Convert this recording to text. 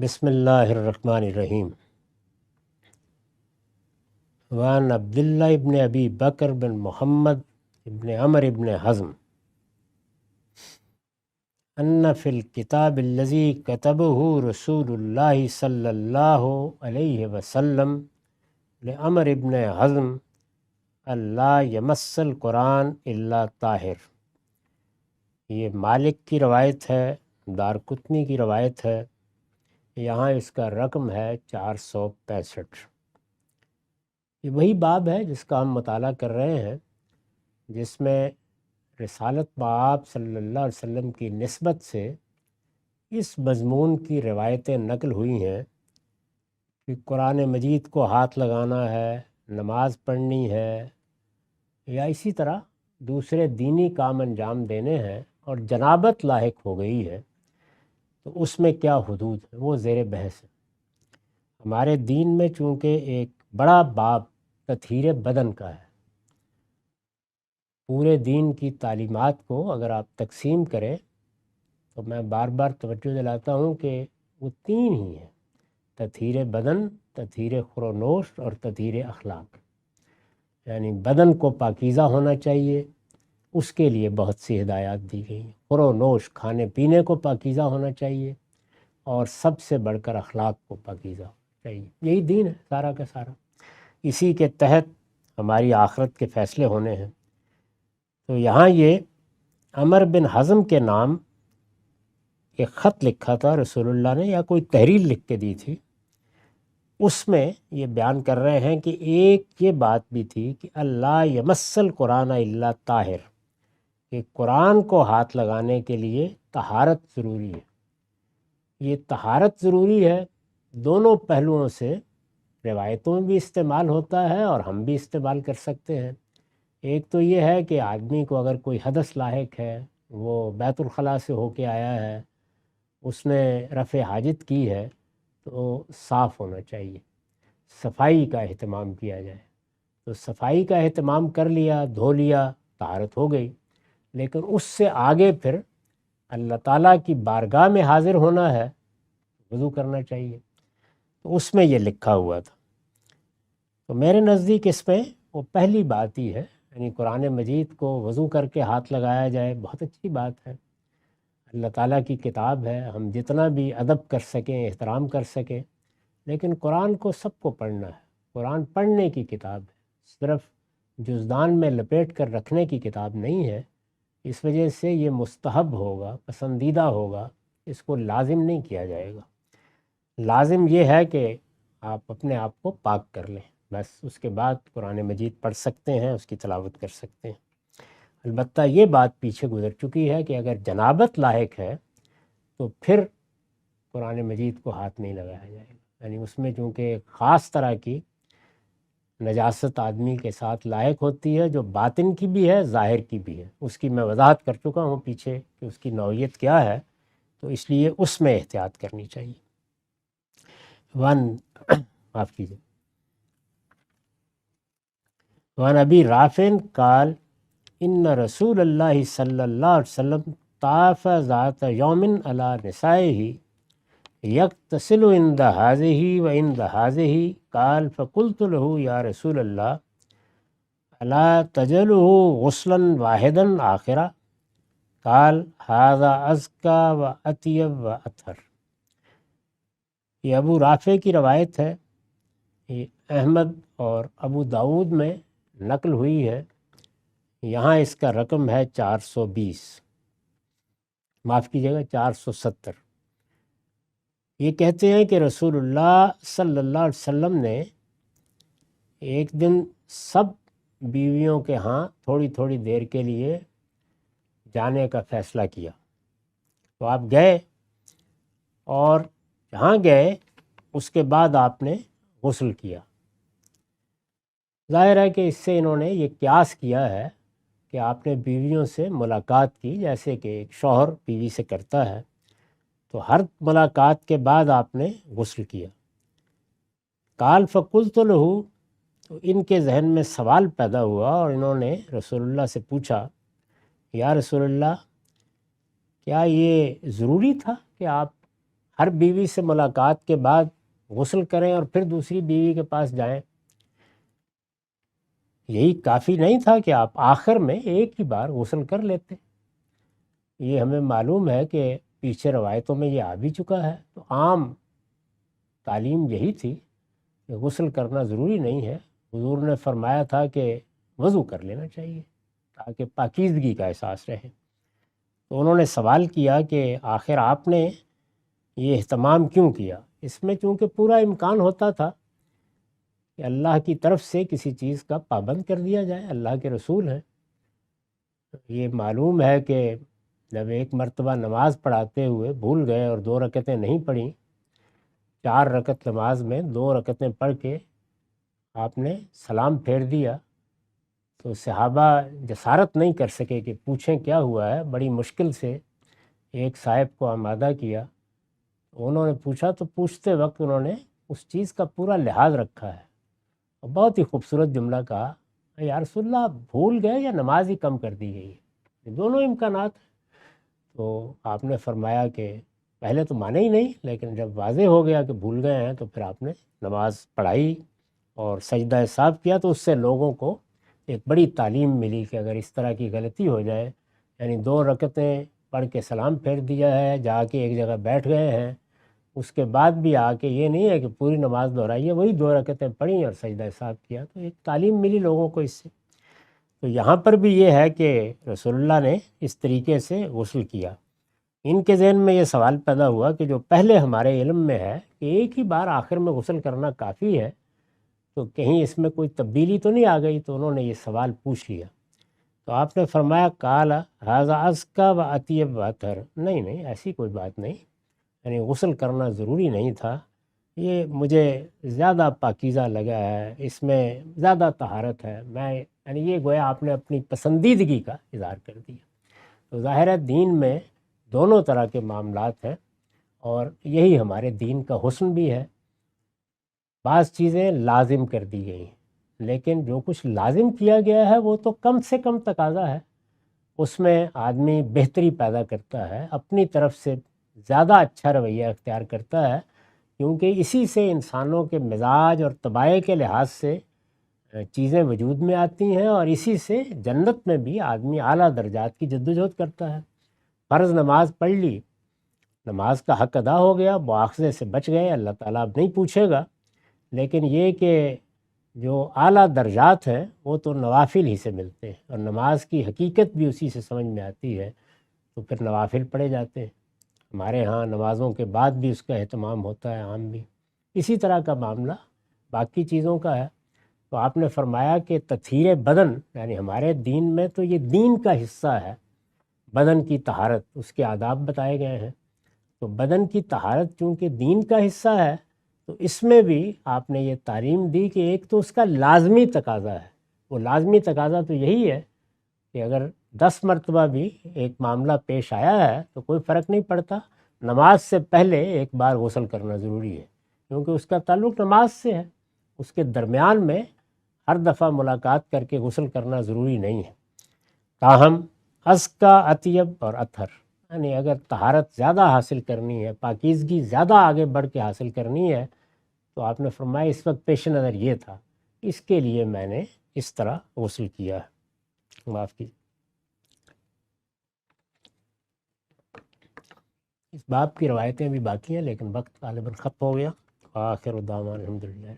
بسم اللہ الرحمن الرحیم۔ وعن عبداللہ ابن ابی بکر بن محمد ابن عمر ابن حزم ان فی الکتاب الذی کتبہ رسول اللہ صلی اللہ علیہ وسلم لعمر ابن حزم اللہ یمس القرآن الا طاہر۔ یہ مالک کی روایت ہے، دارقطنی کی روایت ہے، یہاں اس کا رقم ہے 465۔ یہ وہی باب ہے جس کا ہم مطالعہ کر رہے ہیں، جس میں رسالت بآب صلی اللہ علیہ وسلم کی نسبت سے اس مضمون کی روایتیں نقل ہوئی ہیں کہ قرآن مجید کو ہاتھ لگانا ہے، نماز پڑھنی ہے، یا اسی طرح دوسرے دینی کام انجام دینے ہیں اور جنابت لاحق ہو گئی ہے تو اس میں کیا حدود ہے، وہ زیر بحث ہے۔ ہمارے دین میں چونکہ ایک بڑا باب تطہیر بدن کا ہے، پورے دین کی تعلیمات کو اگر آپ تقسیم کریں تو میں بار بار توجہ دلاتا ہوں کہ وہ تین ہی ہیں: تطہیر بدن، تطہیر خورونوش اور تطہیر اخلاق۔ یعنی بدن کو پاکیزہ ہونا چاہیے، اس کے لیے بہت سی ہدایات دی گئی ہیں۔ خورونوش، کھانے پینے کو پاکیزہ ہونا چاہیے، اور سب سے بڑھ کر اخلاق کو پاکیزہ ہونا چاہیے۔ یہی دین ہے سارا کا سارا، اسی کے تحت ہماری آخرت کے فیصلے ہونے ہیں۔ تو یہاں یہ عمر بن حزم کے نام ایک خط لکھا تھا رسول اللہ نے، یا کوئی تحریر لکھ کے دی تھی، اس میں یہ بیان کر رہے ہیں کہ ایک یہ بات بھی تھی کہ اللہ یمس القرآن الا طاہر، کہ قرآن کو ہاتھ لگانے کے لیے طہارت ضروری ہے۔ یہ طہارت ضروری ہے دونوں پہلوؤں سے، روایتوں میں بھی استعمال ہوتا ہے اور ہم بھی استعمال کر سکتے ہیں۔ ایک تو یہ ہے کہ آدمی کو اگر کوئی حدث لاحق ہے، وہ بیت الخلاء سے ہو کے آیا ہے، اس نے رفع حاجت کی ہے، تو صاف ہونا چاہیے، صفائی کا اہتمام کیا جائے۔ تو صفائی کا اہتمام کر لیا، دھو لیا، طہارت ہو گئی۔ لیکن اس سے آگے پھر اللہ تعالیٰ کی بارگاہ میں حاضر ہونا ہے، وضو کرنا چاہیے۔ تو اس میں یہ لکھا ہوا تھا۔ تو میرے نزدیک اس میں وہ پہلی بات ہی ہے، یعنی قرآن مجید کو وضو کر کے ہاتھ لگایا جائے، بہت اچھی بات ہے۔ اللہ تعالیٰ کی کتاب ہے، ہم جتنا بھی ادب کر سکیں، احترام کر سکیں، لیکن قرآن کو سب کو پڑھنا ہے۔ قرآن پڑھنے کی کتاب ہے، صرف جزدان میں لپیٹ کر رکھنے کی کتاب نہیں ہے۔ اس وجہ سے یہ مستحب ہوگا، پسندیدہ ہوگا، اس کو لازم نہیں کیا جائے گا۔ لازم یہ ہے کہ آپ اپنے آپ کو پاک کر لیں، بس اس کے بعد قرآن مجید پڑھ سکتے ہیں، اس کی تلاوت کر سکتے ہیں۔ البتہ یہ بات پیچھے گزر چکی ہے کہ اگر جنابت لاحق ہے تو پھر قرآن مجید کو ہاتھ نہیں لگایا جائے گا۔ یعنی اس میں چونکہ ایک خاص طرح کی نجاست آدمی کے ساتھ لاحق ہوتی ہے، جو باطن کی بھی ہے، ظاہر کی بھی ہے۔ اس کی میں وضاحت کر چکا ہوں پیچھے کہ اس کی نوعیت کیا ہے، تو اس لیے اس میں احتیاط کرنی چاہیے۔ معاف کیجیے، وعن ابی رافع قال ان رسول اللہ صلی اللہ علیہ وسلم طاف ذات یوم علی نسائہ یغتسل عند هذه وعند هذه قال فقلت له یا رسول اللہ الا تجعله غسلا واحدا آخرا قال هذا ازکا و اطیب و اطہر۔ یہ ابو رافع کی روایت ہے، یہ احمد اور ابو داود میں نقل ہوئی ہے۔ یہاں اس کا رقم ہے 420، معاف کیجیے گا 470۔ یہ کہتے ہیں کہ رسول اللہ صلی اللہ علیہ وسلم نے ایک دن سب بیویوں کے ہاں تھوڑی تھوڑی دیر کے لیے جانے کا فیصلہ کیا۔ تو آپ گئے، اور جہاں گئے اس کے بعد آپ نے غسل کیا۔ ظاہر ہے کہ اس سے انہوں نے یہ قیاس کیا ہے کہ آپ نے بیویوں سے ملاقات کی، جیسے کہ ایک شوہر بیوی سے کرتا ہے، تو ہر ملاقات کے بعد آپ نے غسل کیا۔ قال فقلت له، تو ان کے ذہن میں سوال پیدا ہوا اور انہوں نے رسول اللہ سے پوچھا، یا رسول اللہ، کیا یہ ضروری تھا کہ آپ ہر بیوی سے ملاقات کے بعد غسل کریں اور پھر دوسری بیوی کے پاس جائیں؟ یہی کافی نہیں تھا کہ آپ آخر میں ایک ہی بار غسل کر لیتے؟ یہ ہمیں معلوم ہے کہ پیچھے روایتوں میں یہ آ بھی چکا ہے، تو عام تعلیم یہی تھی کہ غسل کرنا ضروری نہیں ہے۔ حضور نے فرمایا تھا کہ وضو کر لینا چاہیے تاکہ پاکیزگی کا احساس رہے۔ تو انہوں نے سوال کیا کہ آخر آپ نے یہ اہتمام کیوں کیا؟ اس میں چونکہ پورا امکان ہوتا تھا کہ اللہ کی طرف سے کسی چیز کا پابند کر دیا جائے، اللہ کے رسول ہیں۔ یہ معلوم ہے کہ جب ایک مرتبہ نماز پڑھاتے ہوئے بھول گئے اور 2 رکعتیں نہیں پڑھیں، 4 رکعت نماز میں 2 رکعتیں پڑھ کے آپ نے سلام پھیر دیا، تو صحابہ جسارت نہیں کر سکے کہ پوچھیں کیا ہوا ہے۔ بڑی مشکل سے ایک صاحب کو آمادہ کیا، انہوں نے پوچھا تو پوچھتے وقت انہوں نے اس چیز کا پورا لحاظ رکھا ہے اور بہت ہی خوبصورت جملہ کہا، یا رسول اللہ بھول گئے یا نماز ہی کم کر دی گئی ہے، دونوں امکانات ہیں۔ تو آپ نے فرمایا کہ پہلے تو مانے ہی نہیں، لیکن جب واضح ہو گیا کہ بھول گئے ہیں تو پھر آپ نے نماز پڑھائی اور سجدہ صاحب کیا، تو اس سے لوگوں کو ایک بڑی تعلیم ملی کہ اگر اس طرح کی غلطی ہو جائے، یعنی 2 رکعتیں پڑھ کے سلام پھیر دیا ہے، جا کے ایک جگہ بیٹھ گئے ہیں، اس کے بعد بھی آ کے یہ نہیں ہے کہ پوری نماز دہرائی ہے، وہی 2 رکعتیں پڑھیں اور سجدہ صاحب کیا، تو ایک تعلیم ملی لوگوں کو اس سے۔ تو یہاں پر بھی یہ ہے کہ رسول اللہ نے اس طریقے سے غسل کیا۔ ان کے ذہن میں یہ سوال پیدا ہوا کہ جو پہلے ہمارے علم میں ہے کہ ایک ہی بار آخر میں غسل کرنا کافی ہے، تو کہیں اس میں کوئی تبدیلی تو نہیں آ گئی؟ تو انہوں نے یہ سوال پوچھ لیا، تو آپ نے فرمایا کالا ھذا ازکیٰ و اطیب و اطہر، نہیں ایسی کوئی بات نہیں، یعنی غسل کرنا ضروری نہیں تھا، یہ مجھے زیادہ پاکیزہ لگا ہے، اس میں زیادہ طہارت ہے، یعنی یہ گویا آپ نے اپنی پسندیدگی کا اظہار کر دیا۔ تو ظاہر ہے دین میں دونوں طرح کے معاملات ہیں، اور یہی ہمارے دین کا حسن بھی ہے۔ بعض چیزیں لازم کر دی گئی ہیں، لیکن جو کچھ لازم کیا گیا ہے وہ تو کم سے کم تقاضا ہے، اس میں آدمی بہتری پیدا کرتا ہے، اپنی طرف سے زیادہ اچھا رویہ اختیار کرتا ہے، کیونکہ اسی سے انسانوں کے مزاج اور طبائع کے لحاظ سے چیزیں وجود میں آتی ہیں، اور اسی سے جنت میں بھی آدمی اعلیٰ درجات کی جدوجہد کرتا ہے۔ فرض نماز پڑھ لی، نماز کا حق ادا ہو گیا، مواخذے سے بچ گئے، اللہ تعالیٰ اب نہیں پوچھے گا، لیکن یہ کہ جو اعلیٰ درجات ہیں وہ تو نوافل ہی سے ملتے ہیں، اور نماز کی حقیقت بھی اسی سے سمجھ میں آتی ہے، تو پھر نوافل پڑھے جاتے ہیں۔ ہمارے ہاں نمازوں کے بعد بھی اس کا اہتمام ہوتا ہے، عام بھی اسی طرح کا معاملہ باقی چیزوں کا ہے۔ تو آپ نے فرمایا کہ تطہیر بدن، یعنی ہمارے دین میں تو یہ دین کا حصہ ہے، بدن کی طہارت، اس کے آداب بتائے گئے ہیں، تو بدن کی طہارت چونکہ دین کا حصہ ہے، تو اس میں بھی آپ نے یہ تعلیم دی کہ ایک تو اس کا لازمی تقاضا ہے، وہ لازمی تقاضا تو یہی ہے کہ اگر 10 مرتبہ بھی ایک معاملہ پیش آیا ہے تو کوئی فرق نہیں پڑتا، نماز سے پہلے ایک بار غسل کرنا ضروری ہے، کیونکہ اس کا تعلق نماز سے ہے، اس کے درمیان میں ہر دفعہ ملاقات کر کے غسل کرنا ضروری نہیں ہے۔ تاہم ازکیٰ اطیب اور اطہر، یعنی اگر طہارت زیادہ حاصل کرنی ہے، پاکیزگی زیادہ آگے بڑھ کے حاصل کرنی ہے، تو آپ نے فرمایا اس وقت پیش نظر یہ تھا، اس کے لیے میں نے اس طرح غسل کیا ہے۔ معاف کیجیے، اس باب کی روایتیں بھی باقی ہیں لیکن وقت غالباً ختم ہو گیا۔ آخر دعوانا الحمدللہ۔